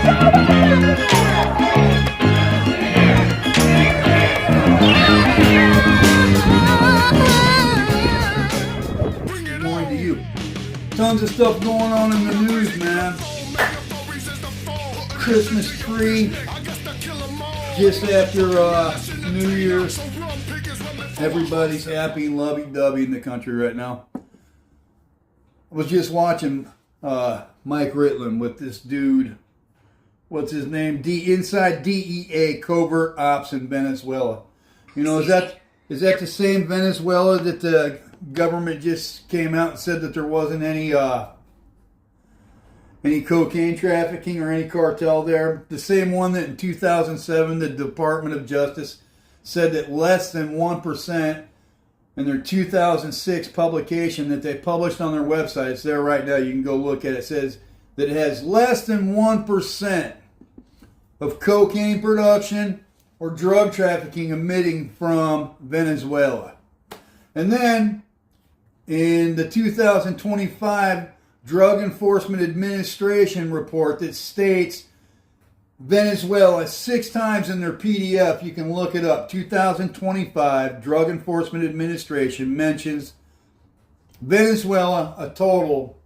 Morning to you. Tons of stuff going on in the news, man. Christmas tree just after New Year's. Everybody's happy and lovey-dovey in the country right now. I was just watching Mike Ritland with this dude. What's his name? Inside DEA covert ops in Venezuela. You know, is that the same Venezuela that the government just came out and said that there wasn't any cocaine trafficking or any cartel there? The same one that in 2007 the Department of Justice said that less than 1% in their 2006 publication that they published on their website, it's there right now, you can go look at it, says that it has less than 1% of cocaine production or drug trafficking emitting from Venezuela. And then in the 2025 Drug Enforcement Administration report that states Venezuela 6 times in their PDF, you can look it up, 2025 Drug Enforcement Administration mentions Venezuela a total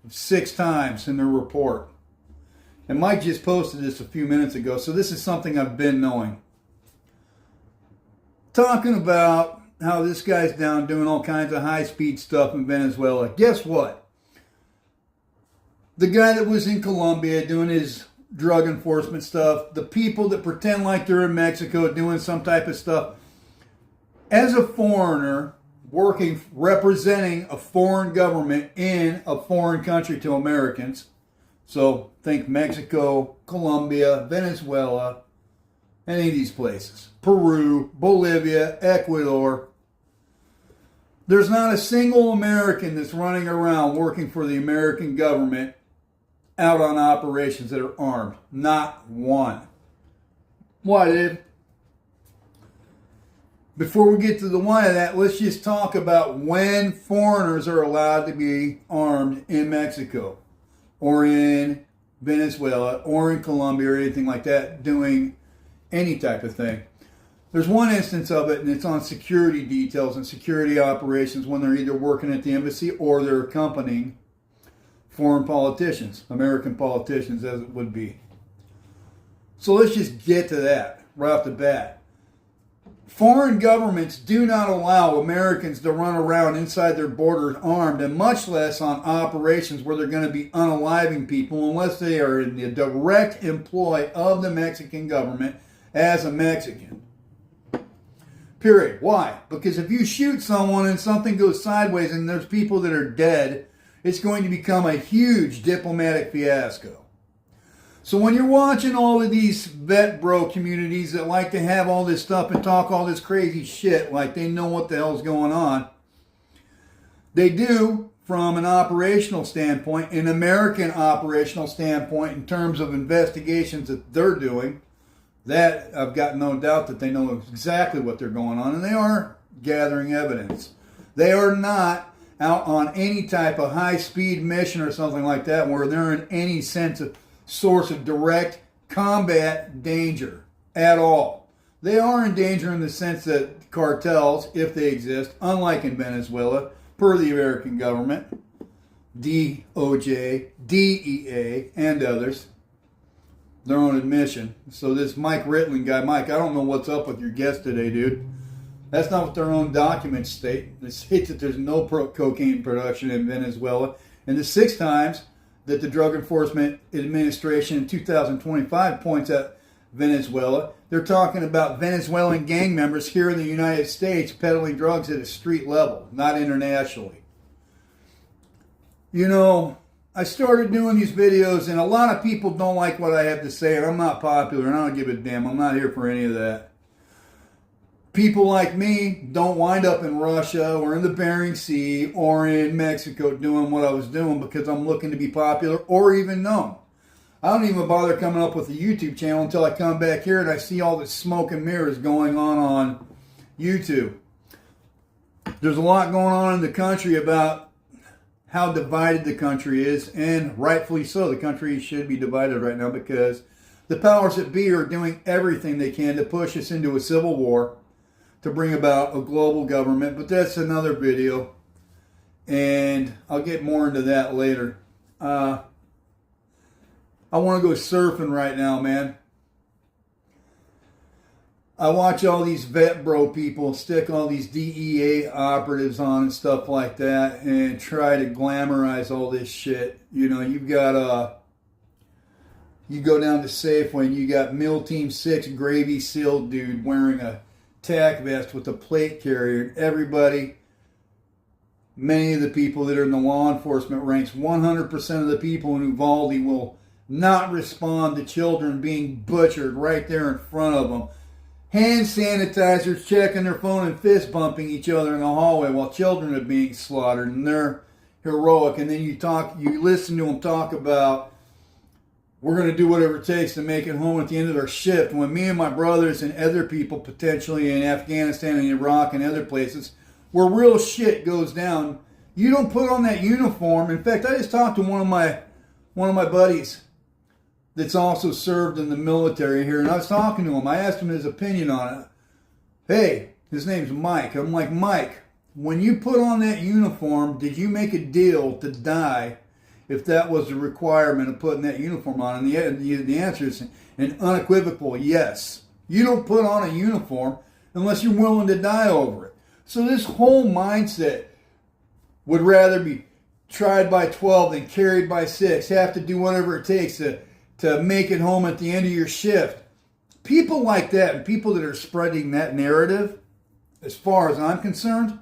of 6 times in their report. And Mike just posted this a few minutes ago, so this is something I've been knowing. Talking about how this guy's down doing all kinds of high-speed stuff in Venezuela. Guess what? The guy that was in Colombia doing his drug enforcement stuff, the people that pretend like they're in Mexico doing some type of stuff, as a foreigner working, representing a foreign government in a foreign country to Americans, so think Mexico, Colombia, Venezuela, any of these places, Peru, Bolivia, Ecuador, there's not a single American that's running around working for the American government out on operations that are armed. Not one. Why, Dave? Before we get to the why of that, let's just talk about when foreigners are allowed to be armed in Mexico or in Venezuela or in Colombia or anything like that, doing any type of thing. There's one instance of it, and it's on security details and security operations when they're either working at the embassy or they're accompanying foreign politicians, American politicians as it would be. So let's just get to that right off the bat. Foreign governments do not allow Americans to run around inside their borders armed, and much less on operations where they're going to be unaliving people unless they are in the direct employ of the Mexican government as a Mexican. Period. Why? Because if you shoot someone and something goes sideways and there's people that are dead, it's going to become a huge diplomatic fiasco. So when you're watching all of these vet bro communities that like to have all this stuff and talk all this crazy shit like they know what the hell's going on, they do from an operational standpoint, an American operational standpoint in terms of investigations that they're doing. That I've got no doubt that they know exactly what they're going on, and they are gathering evidence. They are not out on any type of high-speed mission or something like that where they're in any sense of source of direct combat danger at all. They are in danger in the sense that cartels, if they exist, unlike in Venezuela, per the American government, DOJ, DEA, and others, their own admission. So this Mike Ritland guy, Mike, I don't know what's up with your guest today, dude. That's not what their own documents state. They state that there's no cocaine production in Venezuela. And the 6 times that the Drug Enforcement Administration in 2025 points at Venezuela, they're talking about Venezuelan gang members here in the United States peddling drugs at a street level, not internationally. You know, I started doing these videos, and a lot of people don't like what I have to say, and I'm not popular, and I don't give a damn. I'm not here for any of that. People like me don't wind up in Russia or in the Bering Sea or in Mexico doing what I was doing because I'm looking to be popular or even known. I don't even bother coming up with a YouTube channel until I come back here and I see all this smoke and mirrors going on YouTube. There's a lot going on in the country about how divided the country is, and rightfully so. The country should be divided right now because the powers that be are doing everything they can to push us into a civil war to bring about a global government. But that's another video, and I'll get more into that later. I want to go surfing right now, man. I watch all these vet bro people stick all these DEA operatives on and stuff like that and try to glamorize all this shit. You know, you've got you go down to Safeway and you got Mill Team 6 Gravy Seal dude wearing a tack vest with a plate carrier. Everybody, many of the people that are in the law enforcement ranks, 100% of the people in Uvalde will not respond to children being butchered right there in front of them. Hand sanitizers, checking their phone and fist bumping each other in the hallway while children are being slaughtered, and they're heroic. And then you listen to them talk about, we're going to do whatever it takes to make it home at the end of our shift. When me and my brothers and other people potentially in Afghanistan and Iraq and other places where real shit goes down, you don't put on that uniform. In fact, I just talked to one of my buddies that's also served in the military here, and I was talking to him. I asked him his opinion on it. Hey, his name's Mike. I'm like, Mike, when you put on that uniform, did you make a deal to die if that was the requirement of putting that uniform on? And the answer is an unequivocal yes. You don't put on a uniform unless you're willing to die over it. So this whole mindset would rather be tried by 12 than carried by 6, have to do whatever it takes to make it home at the end of your shift. People like that and people that are spreading that narrative, as far as I'm concerned,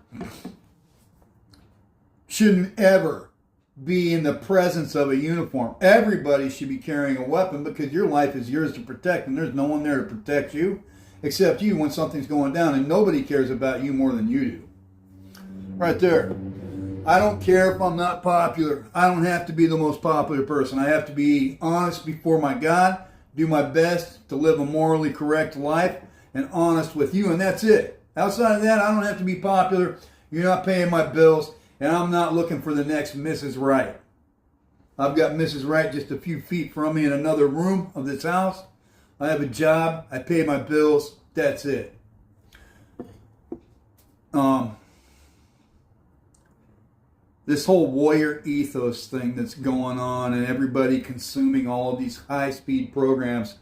shouldn't ever be in the presence of a uniform. Everybody should be carrying a weapon because your life is yours to protect, and there's no one there to protect you except you when something's going down, and nobody cares about you more than you do. Right there. I don't care if I'm not popular. I don't have to be the most popular person. I have to be honest before my God, do my best to live a morally correct life, and honest with you, and that's it. Outside of that, I don't have to be popular. You're not paying my bills, and I'm not looking for the next Mrs. Right. I've got Mrs. Right just a few feet from me in another room of this house. I have a job. I pay my bills. That's it. This whole warrior ethos thing that's going on and everybody consuming all of these high-speed programs.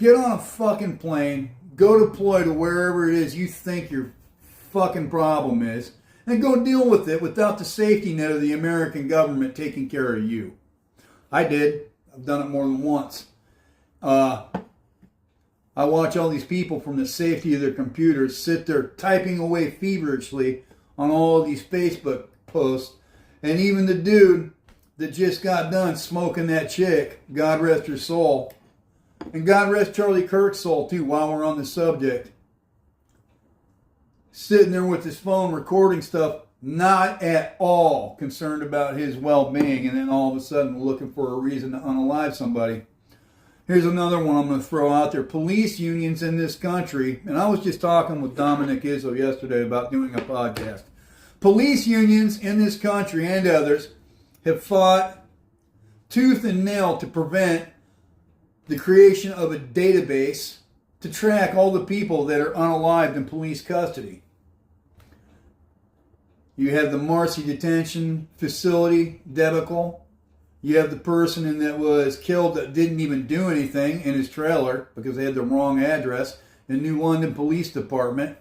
Get on a fucking plane, go deploy to wherever it is you think your fucking problem is, and go deal with it without the safety net of the American government taking care of you. I did. I've done it more than once. I watch all these people from the safety of their computers sit there typing away feverishly on all of these Facebook posts. And even the dude that just got done smoking that chick, God rest her soul. And God rest Charlie Kirk's soul too, while we're on the subject. Sitting there with his phone recording stuff, not at all concerned about his well-being, and then all of a sudden looking for a reason to unalive somebody. Here's another one I'm going to throw out there. Police unions in this country, and I was just talking with Dominic Izzo yesterday about doing a podcast. Police unions in this country and others have fought tooth and nail to prevent the creation of a database to track all the people that are unalived in police custody. You have the Marcy Detention Facility debacle. You have the person that was killed that didn't even do anything in his trailer because they had the wrong address in New London Police Department.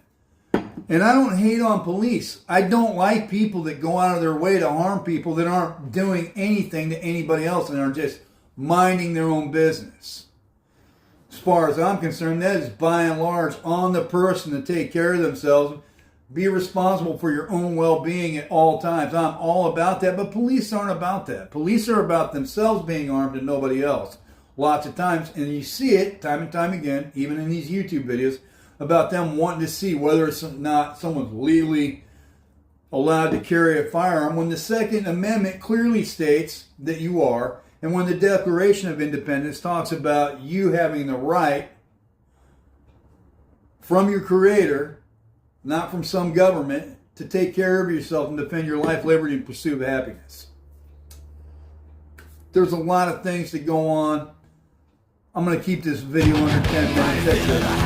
And I don't hate on police. I don't like people that go out of their way to harm people that aren't doing anything to anybody else and are just minding their own business. As far as I'm concerned, that is by and large on the person to take care of themselves. Be responsible for your own well-being at all times. I'm all about that, but police aren't about that. Police are about themselves being armed and nobody else. Lots of times, and you see it time and time again, even in these YouTube videos, about them wanting to see whether or not someone's legally allowed to carry a firearm when the Second Amendment clearly states that you are, and when the Declaration of Independence talks about you having the right from your Creator, not from some government, to take care of yourself and defend your life, liberty, and pursuit of happiness. There's a lot of things that go on. I'm going to keep this video under 10 minutes. That's it.